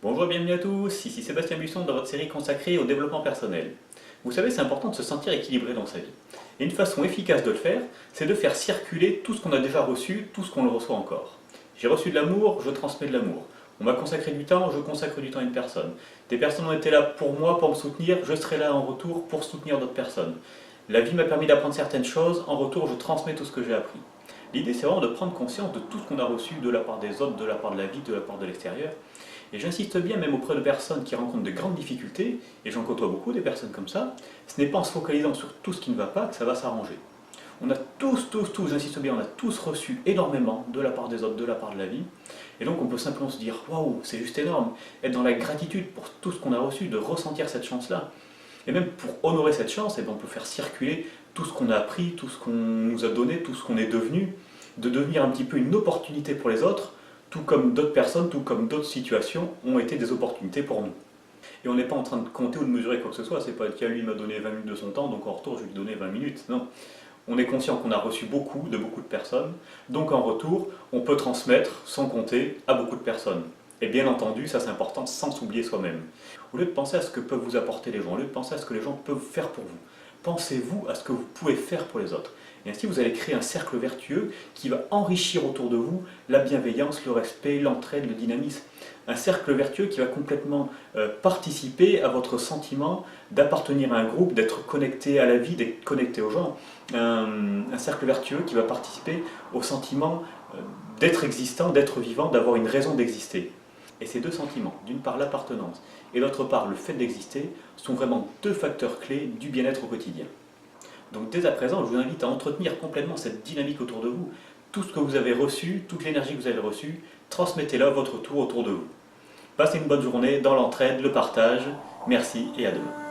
Bonjour et bienvenue à tous, ici Sébastien Buisson dans votre série consacrée au développement personnel. Vous savez, c'est important de se sentir équilibré dans sa vie. Et une façon efficace de le faire, c'est de faire circuler tout ce qu'on a déjà reçu, tout ce qu'on le reçoit encore. J'ai reçu de l'amour, je transmets de l'amour. On m'a consacré du temps, je consacre du temps à une personne. Des personnes ont été là pour moi, pour me soutenir, je serai là en retour pour soutenir d'autres personnes. La vie m'a permis d'apprendre certaines choses, en retour je transmets tout ce que j'ai appris. L'idée c'est vraiment de prendre conscience de tout ce qu'on a reçu de la part des autres, de la part de la vie, de la part de l'extérieur. Et j'insiste bien, même auprès de personnes qui rencontrent de grandes difficultés, et j'en côtoie beaucoup des personnes comme ça, ce n'est pas en se focalisant sur tout ce qui ne va pas que ça va s'arranger. On a tous, j'insiste bien, on a tous reçu énormément de la part des autres, de la part de la vie, et donc on peut simplement se dire waouh, c'est juste énorme, être dans la gratitude pour tout ce qu'on a reçu, de ressentir cette chance-là. Et même pour honorer cette chance, on peut faire circuler tout ce qu'on a appris, tout ce qu'on nous a donné, tout ce qu'on est devenu, de devenir un petit peu une opportunité pour les autres, tout comme d'autres personnes, tout comme d'autres situations ont été des opportunités pour nous. Et on n'est pas en train de compter ou de mesurer quoi que ce soit, c'est pas tiens lui m'a donné 20 minutes de son temps, donc en retour je vais lui donner 20 minutes, non. On est conscient qu'on a reçu beaucoup de personnes, donc en retour on peut transmettre sans compter à beaucoup de personnes. Et bien entendu, ça c'est important, sans s'oublier soi-même. Au lieu de penser à ce que peuvent vous apporter les gens, au lieu de penser à ce que les gens peuvent faire pour vous, pensez-vous à ce que vous pouvez faire pour les autres. Et ainsi vous allez créer un cercle vertueux qui va enrichir autour de vous la bienveillance, le respect, l'entraide, le dynamisme. Un cercle vertueux qui va complètement participer à votre sentiment d'appartenir à un groupe, d'être connecté à la vie, d'être connecté aux gens. Un cercle vertueux qui va participer au sentiment d'être existant, d'être vivant, d'avoir une raison d'exister. Et ces deux sentiments, d'une part l'appartenance et d'autre part le fait d'exister, sont vraiment deux facteurs clés du bien-être au quotidien. Donc dès à présent, je vous invite à entretenir complètement cette dynamique autour de vous. Tout ce que vous avez reçu, toute l'énergie que vous avez reçue, transmettez-la à votre tour autour de vous. Passez une bonne journée dans l'entraide, le partage. Merci et à demain.